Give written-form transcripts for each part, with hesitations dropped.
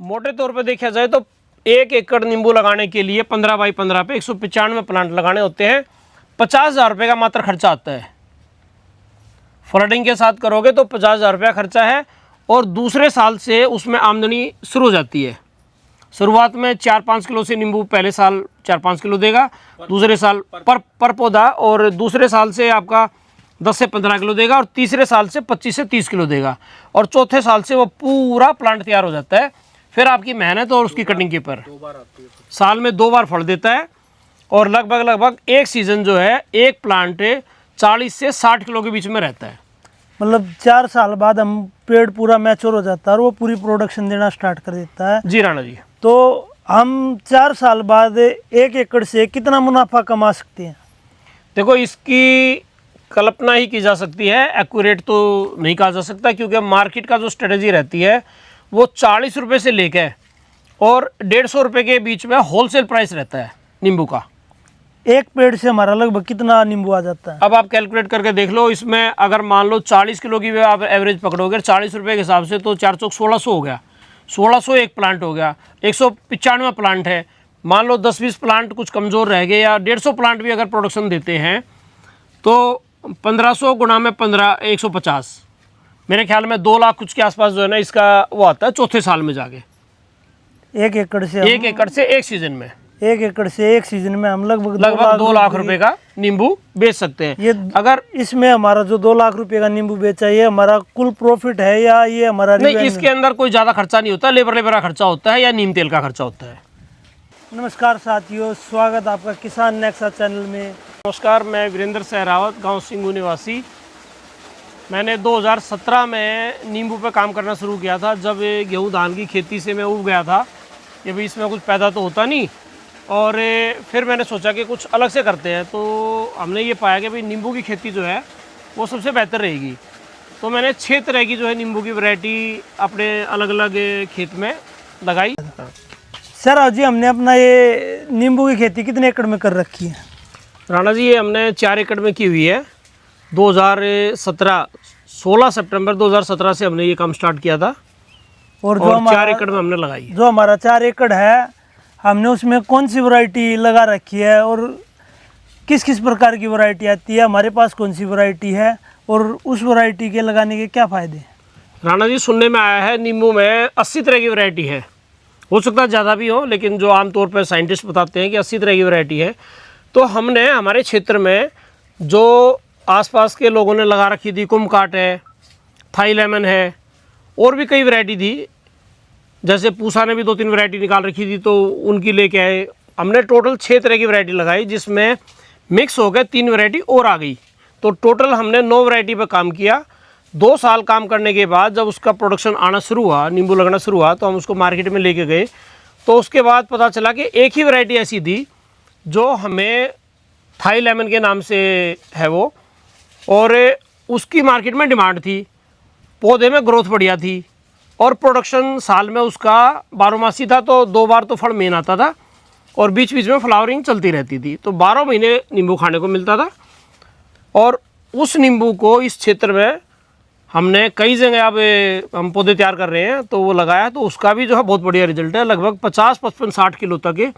मोटे तौर पे देखा जाए तो 1 एकड़ नींबू लगाने के लिए 15 बाई 15 पे 195 प्लांट लगाने होते हैं। 50,000 रुपये का मात्र खर्चा आता है। फ्लडिंग के साथ करोगे तो 50,000 रुपया खर्चा है और दूसरे साल से उसमें आमदनी शुरू हो जाती है। शुरुआत में 4-5 किलो से नींबू पहले साल 4-5 किलो देगा, दूसरे साल पर पौधा, और दूसरे साल से आपका 10 से 15 किलो देगा, और तीसरे साल से 25 से 30 किलो देगा, और चौथे साल से वो पूरा प्लांट तैयार हो जाता है। फिर आपकी मेहनत और उसकी कटिंग के ऊपर साल में 2 बार फल देता है, और लगभग एक सीज़न जो है एक प्लांट 40 से 60 किलो के बीच में रहता है। मतलब 4 साल बाद हम पेड़ पूरा मैच्योर हो जाता है और वो पूरी प्रोडक्शन देना स्टार्ट कर देता है। जी राणा जी। तो हम 4 साल बाद 1 एकड़ से कितना मुनाफा कमा सकते हैं? देखो, इसकी कल्पना ही की जा सकती है, एक्यूरेट तो नहीं कहा जा सकता, क्योंकि मार्केट का जो स्ट्रेटजी रहती है वो 40 रुपये से लेकर और 150 रुपये के बीच में होलसेल प्राइस रहता है नींबू का। एक पेड़ से हमारा लगभग कितना नींबू आ जाता है? अब आप कैलकुलेट करके देख लो, इसमें अगर मान लो 40 किलो की आप एवरेज पकड़ोगे 40 रुपये के हिसाब से, तो 4 चौक 1600 हो गया। 1600 एक प्लांट हो गया। 195 प्लांट है, मान लो 10-20 प्लांट कुछ कमज़ोर रह गए, या 150 प्लांट भी अगर प्रोडक्शन देते हैं तो 1500 गुणा में 15 150, मेरे ख्याल में 2 लाख कुछ के आसपास जो है ना इसका वो आता है चौथे साल में जाके। 1 एकड़ से 1 एकड़ से एक सीजन में 1 एकड़ से एक सीजन में हम लगभग 2 लाख रुपए का नींबू बेच सकते हैं। ये अगर इसमें हमारा जो 2 लाख रुपए का नींबू बेचा, ये हमारा कुल प्रॉफिट है या ये हमारा नहीं, इसके अंदर कोई ज़्यादा खर्चा नहीं होता, लेबर का खर्चा होता है या नीम तेल का खर्चा होता है। नमस्कार साथियों, स्वागत आपका किसान नेक्सा चैनल में। नमस्कार, मैं वीरेंद्र सहरावत, गांव सिंगू निवासी। मैंने 2017 में नींबू पे काम करना शुरू किया था, जब गेहूँ धान की खेती से मैं उब गया था कि भाई इसमें कुछ पैदा तो होता नहीं, और फिर मैंने सोचा कि कुछ अलग से करते हैं। तो हमने ये पाया कि भाई नींबू की खेती जो है वो सबसे बेहतर रहेगी। तो मैंने 6 तरह की जो है नींबू की वैरायटी अपने अलग अलग खेत में लगाई। सर जी, हमने अपना ये नींबू की खेती कितने एकड़ में कर रखी है? राणा जी, ये हमने 4 एकड़ में की हुई है। 16 सितंबर 2017 से हमने ये काम स्टार्ट किया था, और जो 4 एकड़ में हमने लगाई है। जो हमारा 4 एकड़ है, हमने उसमें कौन सी वैरायटी लगा रखी है और किस किस प्रकार की वैरायटी आती है? हमारे पास कौन सी वैरायटी है और उस वैरायटी के लगाने के क्या फ़ायदे? राणा जी, सुनने में आया है नींबू में 80 तरह की वैरायटी है, हो सकता है ज़्यादा भी हो, लेकिन जो आमतौर पर साइंटिस्ट बताते हैं कि 80 तरह की वैरायटी है। तो हमने हमारे क्षेत्र में जो आसपास के लोगों ने लगा रखी थी, कुमकाट है, थाई लेमन है, और भी कई वैरायटी थी, जैसे पूसा ने भी 2-3 वैरायटी निकाल रखी थी, तो उनकी लेके आए। हमने टोटल 6 तरह की वैरायटी लगाई, जिसमें मिक्स हो गए 3 वैरायटी और आ गई। तो टोटल हमने 9 वैरायटी पर काम किया। 2 साल काम करने के बाद जब उसका प्रोडक्शन आना शुरू हुआ, नींबू लगना शुरू हुआ, तो हम उसको मार्केट में लेके गए। तो उसके बाद पता चला कि एक ही वैरायटी ऐसी थी जो हमें थाई लेमन के नाम से है वो, और उसकी मार्केट में डिमांड थी, पौधे में ग्रोथ बढ़िया थी, और प्रोडक्शन साल में उसका 12 मासी था। तो 2 बार तो फल मेन आता था और बीच बीच में फ्लावरिंग चलती रहती थी, तो 12 महीने नींबू खाने को मिलता था। और उस नींबू को इस क्षेत्र में हमने कई जगह अब हम पौधे तैयार कर रहे हैं, तो वो लगाया, तो उसका भी जो है बहुत बढ़िया रिजल्ट है। लगभग 50, 55, 60 किलो तक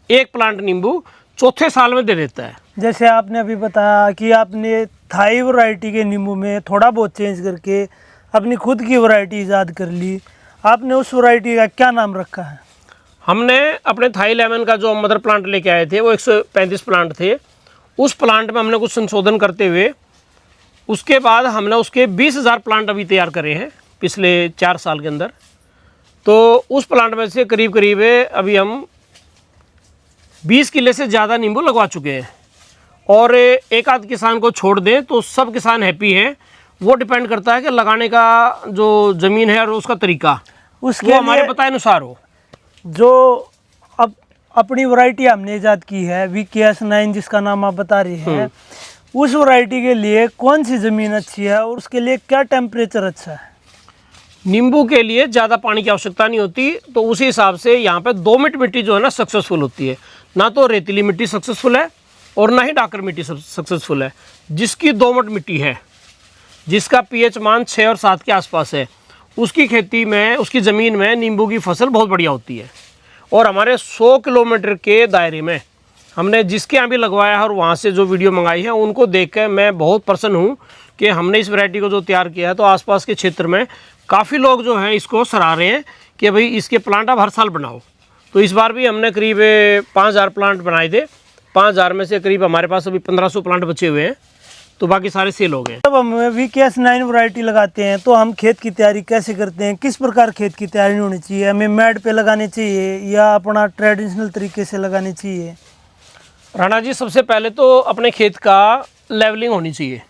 एक प्लांट नींबू चौथे साल में दे देता है। जैसे आपने अभी बताया कि आपने थाई वैरायटी के नींबू में थोड़ा बहुत चेंज करके अपनी खुद की वैरायटी ईजाद कर ली, आपने उस वैरायटी का क्या नाम रखा है? हमने अपने थाई लेमन का जो मदर प्लांट लेके आए थे, वो 135 प्लांट थे। उस प्लांट में हमने कुछ संशोधन करते हुए उसके बाद हमने उसके 20,000 प्लांट अभी तैयार करे हैं पिछले 4 साल के अंदर। तो उस प्लांट में से करीब करीब अभी हम 20 किले से ज़्यादा नींबू लगवा चुके हैं, और एक आध किसान को छोड़ दें तो सब किसान हैप्पी हैं। वो डिपेंड करता है कि लगाने का जो ज़मीन है और उसका तरीका उसके हमारे बताए अनुसार हो। जो अब अपनी वैरायटी हमने ईजाद की है VKS9, जिसका नाम आप बता रहे हैं, उस वैरायटी के लिए कौन सी ज़मीन अच्छी है और उसके लिए क्या टेम्परेचर अच्छा है? नींबू के लिए ज़्यादा पानी की आवश्यकता नहीं होती, तो उसी हिसाब से यहाँ पे दोमट मिट्टी जो है ना सक्सेसफुल होती है। ना तो रेतीली मिट्टी सक्सेसफुल है और ना ही डाकर मिट्टी सक्सेसफुल है। जिसकी दोमट मिट्टी है, जिसका pH मान 6 और 7 के आसपास है, उसकी खेती में, उसकी ज़मीन में नींबू की फसल बहुत बढ़िया होती है। और हमारे 100 किलोमीटर के दायरे में हमने जिसके यहाँ भी लगवाया है और वहाँ से जो वीडियो मंगाई है उनको देख कर मैं बहुत प्रसन्न हूँ कि हमने इस वैरायटी को जो तैयार किया है। तो आसपास के क्षेत्र में काफ़ी लोग जो हैं इसको सराह रहे हैं कि भाई इसके प्लांट आप हर साल बनाओ। तो इस बार भी हमने करीब 5000 प्लांट बनाए थे। 5000 में से करीब हमारे पास अभी 1500 प्लांट बचे हुए हैं, तो बाकी सारे सेल हो गए। जब हम VKS9 वैरायटी लगाते हैं तो हम खेत की तैयारी कैसे करते हैं? किस प्रकार खेत की तैयारी होनी चाहिए? हमें मैड पे लगानी चाहिए या अपना ट्रेडिशनल तरीके से लगानी चाहिए? राणा जी, सबसे पहले तो अपने खेत का लेवलिंग होनी चाहिए।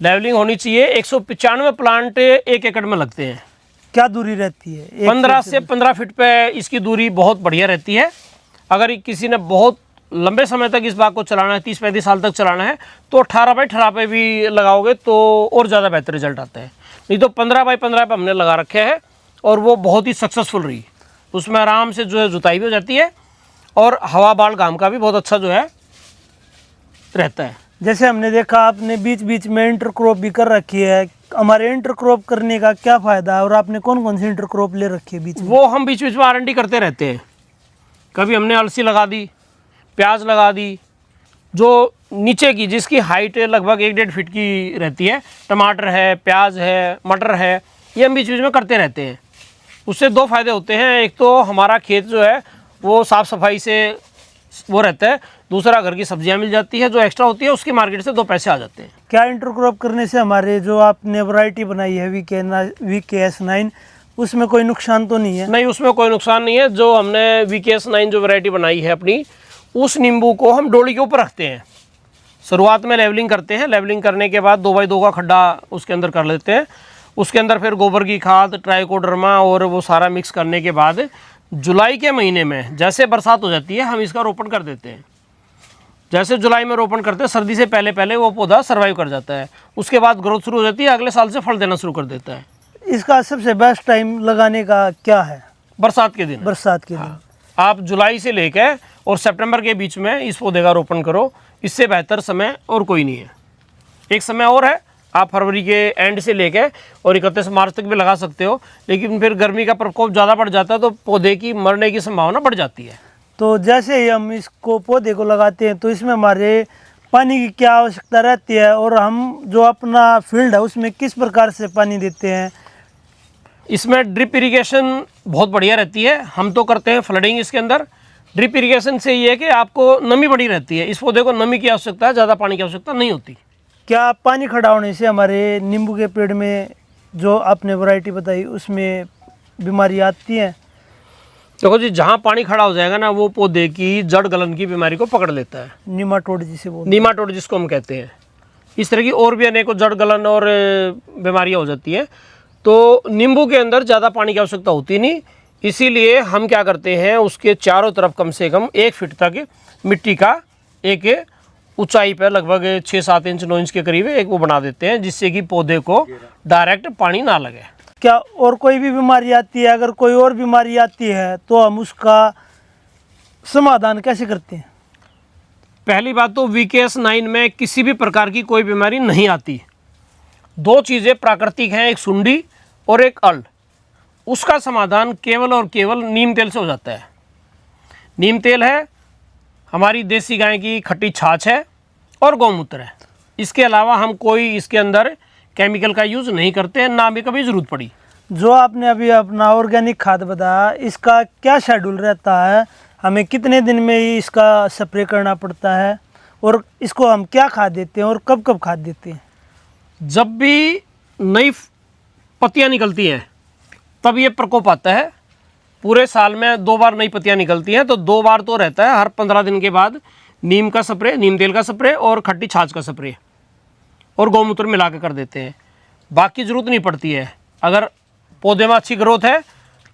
लेवलिंग होनी चाहिए। 195 प्लांट 1 एकड़ में लगते हैं। क्या दूरी रहती है? 15 से 15 फीट पे इसकी दूरी बहुत बढ़िया रहती है। अगर किसी ने बहुत लंबे समय तक इस बाग को चलाना है, 30-35 साल तक चलाना है, तो 18 बाई 18 पे भी लगाओगे तो और ज़्यादा बेहतर रिजल्ट आता है। नहीं तो 15 बाई 15 पे हमने लगा रखे हैं और वो बहुत ही सक्सेसफुल रही। उसमें आराम से जो है जुताई भी हो जाती है और हवा बाल घाम का भी बहुत अच्छा जो है रहता है। जैसे हमने देखा आपने बीच बीच में इंटरक्रॉप भी कर रखी है, हमारे इंटरक्रॉप करने का क्या फ़ायदा है और आपने कौन कौन सी इंटरक्रॉप ले रखी है बीच में? वो हम बीच बीच में R&D करते रहते हैं। कभी हमने अलसी लगा दी, प्याज लगा दी, जो नीचे की जिसकी हाइट लगभग 1-1.5 फीट की रहती है, टमाटर है, प्याज है, मटर है, ये हम बीच बीच में करते रहते हैं। उससे 2 फायदे होते हैं। एक तो हमारा खेत जो है वो साफ़ सफाई से वो रहता है, दूसरा घर की सब्जियां मिल जाती है, जो एक्स्ट्रा होती है उसकी मार्केट से 2 पैसे आ जाते हैं। क्या इंटरक्रॉप करने से हमारे जो आपने वैरायटी बनाई है VKS9 उसमें कोई नुकसान तो नहीं है? नहीं, उसमें कोई नुकसान नहीं है। जो हमने VKS9 जो वैरायटी बनाई है अपनी, उस नींबू को हम डोली के ऊपर रखते हैं। शुरुआत में लेवलिंग करते हैं। लेवलिंग करने के बाद 2x2 का खड्डा उसके अंदर कर लेते हैं। उसके अंदर फिर गोबर की खाद, ट्राइकोडर्मा और वो सारा मिक्स करने के बाद जुलाई के महीने में जैसे बरसात हो जाती है हम इसका रोपण कर देते हैं। जैसे जुलाई में रोपण करते हैं, सर्दी से पहले पहले वो पौधा सर्वाइव कर जाता है। उसके बाद ग्रोथ शुरू हो जाती है, अगले साल से फल देना शुरू कर देता है। इसका सबसे बेस्ट टाइम लगाने का क्या है? बरसात के दिन। बरसात के दिन। हाँ, आप जुलाई से लेकर और सितंबर के बीच में इस पौधे का रोपण करो। इससे बेहतर समय और कोई नहीं है। एक समय और है, आप फरवरी के एंड से लेकर और 31 मार्च तक भी लगा सकते हो, लेकिन फिर गर्मी का प्रकोप ज़्यादा बढ़ जाता है तो पौधे की मरने की संभावना बढ़ जाती है। तो जैसे ही हम इसको पौधे को लगाते हैं तो इसमें हमारे पानी की क्या आवश्यकता रहती है और हम जो अपना फील्ड है उसमें किस प्रकार से पानी देते हैं? इसमें ड्रिप इरिगेशन बहुत बढ़िया रहती है। हम तो करते हैं फ्लडिंग इसके अंदर। ड्रिप इरिगेशन से ये है कि आपको नमी बड़ी रहती है। इस पौधे को नमी की आवश्यकता है, ज़्यादा पानी की आवश्यकता नहीं होती। क्या पानी खड़ा होने से हमारे नींबू के पेड़ में जो आपने वैरायटी बताई उसमें बीमारी आती है? देखो जी, जहाँ पानी खड़ा हो जाएगा ना वो पौधे की जड़ गलन की बीमारी को पकड़ लेता है। नीमाटोड जिसे बोलते हैं। नीमाटोड जिसको हम कहते हैं। इस तरह की और भी अनेकों जड़ गलन और बीमारियाँ हो जाती हैं। तो नींबू के अंदर ज़्यादा पानी की आवश्यकता होती नहीं, इसीलिए हम क्या करते हैं उसके चारों तरफ कम से कम 1 फीट तक मिट्टी का एक ऊंचाई पर लगभग 6-7 इंच 9 इंच के करीब एक वो बना देते हैं, जिससे कि पौधे को डायरेक्ट पानी ना लगे। क्या और कोई भी बीमारी आती है? अगर कोई और बीमारी आती है तो हम उसका समाधान कैसे करते हैं? पहली बात तो VKS9 में किसी भी प्रकार की कोई बीमारी नहीं आती। 2 चीज़ें प्राकृतिक हैं, एक सुंडी और एक अल। उसका समाधान केवल और केवल नीम तेल से हो जाता है। नीम तेल है, हमारी देसी गाय की खट्टी छाछ है और गौमूत्र है। इसके अलावा हम कोई इसके अंदर केमिकल का यूज़ नहीं करते हैं, ना भी कभी ज़रूरत पड़ी। जो आपने अभी अपना ऑर्गेनिक खाद बताया, इसका क्या शेड्यूल रहता है? हमें कितने दिन में ही इसका स्प्रे करना पड़ता है और इसको हम क्या खाद देते हैं और कब कब खाद देते हैं? जब भी नई पत्तियां निकलती हैं तब ये प्रकोप आता है। पूरे साल में 2 बार नई पत्तियां निकलती हैं, तो 2 बार तो रहता है। हर 15 दिन के बाद नीम का स्प्रे, नीम तेल का स्प्रे और खट्टी छाछ का स्प्रे और गौमूत्र मिला के कर देते हैं। बाकी ज़रूरत नहीं पड़ती है। अगर पौधे में अच्छी ग्रोथ है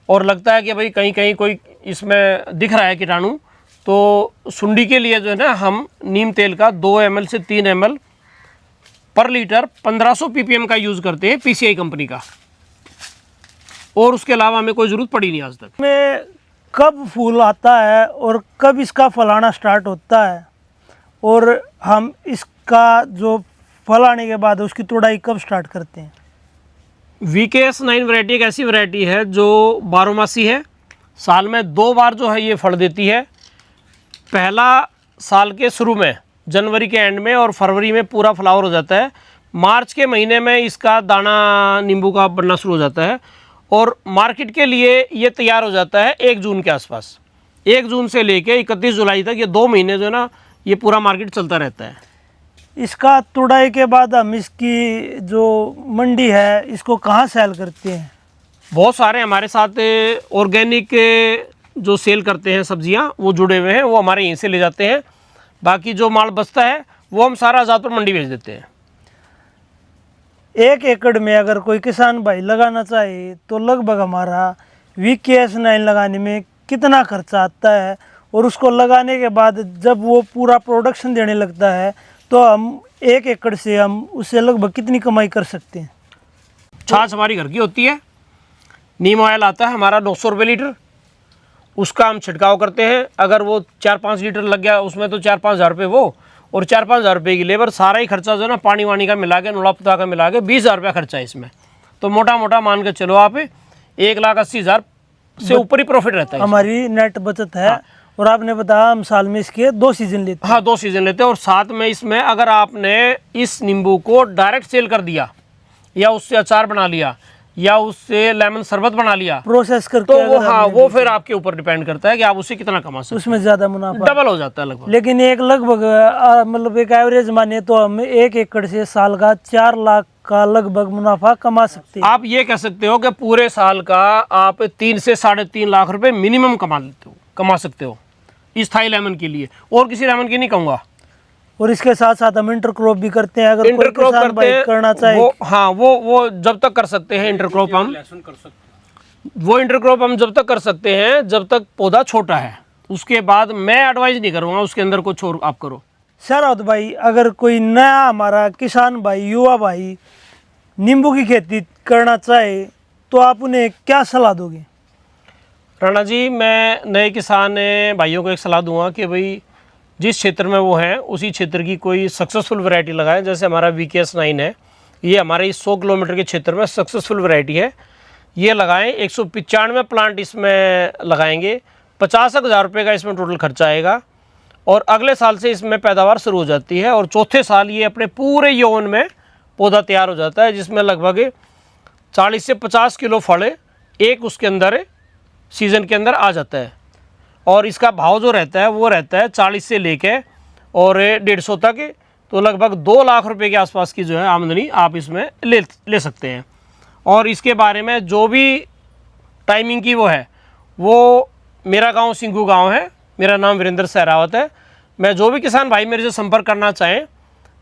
और लगता है कि भाई कहीं कहीं कोई इसमें दिख रहा है कीटाणु, तो सुंडी के लिए जो है ना हम नीम तेल का 2 ml से 3 ml पर लीटर 1500 ppm का यूज़ करते हैं, PCI कंपनी का। और उसके अलावा हमें कोई ज़रूरत पड़ी नहीं आज तक। में कब फूल आता है और कब इसका फल आना स्टार्ट होता है और हम इसका जो फल आने के बाद उसकी तोड़ाई कब स्टार्ट करते हैं? VKS9 वैरायटी एक ऐसी वैरायटी है जो बारहमासी है, साल में 2 बार जो है ये फल देती है। पहला साल के शुरू में जनवरी के एंड में और फरवरी में पूरा फ्लावर हो जाता है। मार्च के महीने में इसका दाना नींबू का बनना शुरू हो जाता है और मार्केट के लिए ये तैयार हो जाता है 1 जून के आसपास। 1 जून से लेके 31 जुलाई तक ये 2 महीने जो है ना ये पूरा मार्केट चलता रहता है। इसका तुड़ाई के बाद हम इसकी जो मंडी है इसको कहाँ सेल करते हैं? बहुत सारे हमारे साथ ऑर्गेनिक जो सेल करते हैं सब्जियां वो जुड़े हुए हैं, वो हमारे यहीं से ले जाते हैं। बाकी जो माल बचता है वो हम सारा आज़ादपुर मंडी भेज देते हैं। 1 एकड़ में अगर कोई किसान भाई लगाना चाहे तो लगभग हमारा VKS9 लगाने में कितना खर्चा आता है, और उसको लगाने के बाद जब वो पूरा प्रोडक्शन देने लगता है तो हम 1 एकड़ से हम उससे लगभग कितनी कमाई कर सकते हैं? छाछ हमारी घर की होती है, नीम ऑयल आता है हमारा 900 रुपये लीटर, उसका हम छिड़काव करते हैं। अगर वो 4-5 लीटर लग गया उसमें तो 4-5 हज़ार रुपये वो और 4-5 हज़ार रुपये की लेबर, सारा ही खर्चा जो है ना पानी वानी का मिला के नोड़ा पुता का मिला के 20 हज़ार रुपया खर्चा है इसमें। तो मोटा मोटा मान के चलो आप 1,80,000 से ऊपर ही प्रॉफिट रहता है। हमारी नेट बचत है। हाँ। और आपने बताया हम साल में इसके 2 सीजन लेते हैं। हाँ 2 सीजन लेते हैं और साथ में इसमें अगर आपने इस नींबू को डायरेक्ट सेल कर दिया या उससे अचार बना लिया या उससे लेमन शरबत बना लिया प्रोसेस करके, तो वो हाँ वो फिर आपके ऊपर डिपेंड करता है कि आप उससे कितना कमा सकते हैं। उसमें ज़्यादा मुनाफा डबल हो जाता है लगभग। लेकिन एक लगभग मतलब एक एवरेज माने तो हम 1 एकड़ से साल का 4 लाख का लगभग मुनाफा कमा सकते हैं। आप ये कह सकते हो कि पूरे साल का आप 3 से 3.5 लाख रुपए मिनिमम कमा सकते हो इस थाई लेमन के लिए, और किसी लेमन की नहीं कहूँगा। और इसके साथ साथ हम इंटरक्रॉप भी करते हैं, अगर कोई किसान भाई करना चाहे वो जब तक कर सकते हैं इंटरक्रॉप हम जब तक कर सकते हैं जब तक पौधा छोटा है। उसके बाद मैं एडवाइस नहीं करूँगा उसके अंदर कुछ और आप करो। शरावत भाई, अगर कोई नया हमारा किसान भाई युवा भाई नींबू की खेती करना चाहे तो आप उन्हें क्या सलाह दोगे? राणा जी, मैं नए किसान भाइयों को एक सलाह दूंगा कि भाई जिस क्षेत्र में वो हैं उसी क्षेत्र की कोई सक्सेसफुल वैरायटी लगाएं। जैसे हमारा VKS9 है, ये हमारे इस 100 किलोमीटर के क्षेत्र में सक्सेसफुल वैरायटी है, ये लगाएं। 195 प्लांट इसमें लगाएंगे, 50,000 रुपये का इसमें टोटल खर्चा आएगा और अगले साल से इसमें पैदावार शुरू हो जाती है और चौथे साल ये अपने पूरे यौवन में पौधा तैयार हो जाता है, जिसमें लगभग 40 से 50 किलो फल एक उसके अंदर सीज़न के अंदर आ जाता है। और इसका भाव जो रहता है वो रहता है 40 से लेके और 150 तक, तो लगभग 2 लाख रुपए के आसपास की जो है आमदनी आप इसमें ले सकते हैं। और इसके बारे में जो भी टाइमिंग की वो है, वो मेरा गांव सिंघू गांव है, मेरा नाम वीरेंद्र सहरावत है। मैं जो भी किसान भाई मेरे से संपर्क करना चाहें,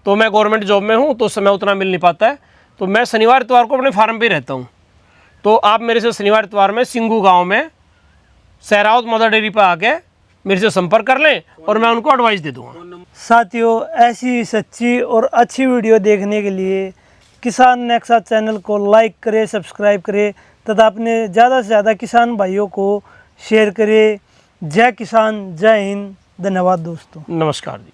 तो मैं गवर्नमेंट जॉब में हूँ तो समय उतना मिल नहीं पाता है, तो मैं शनिवार इतवार को अपने फार्म पे रहता हूँ। तो आप मेरे से शनिवार इतवार में सिंघू गाँव में सहरावत मदर डेयरी पर आके मेरे से संपर्क कर लें और मैं उनको एडवाइस दे दूँगा। साथियों, ऐसी सच्ची और अच्छी वीडियो देखने के लिए किसान नेक्सा चैनल को लाइक करें, सब्सक्राइब करें तथा अपने ज़्यादा से ज़्यादा किसान भाइयों को शेयर करें। जय किसान, जय हिंद, धन्यवाद दोस्तों। नमस्कार जी।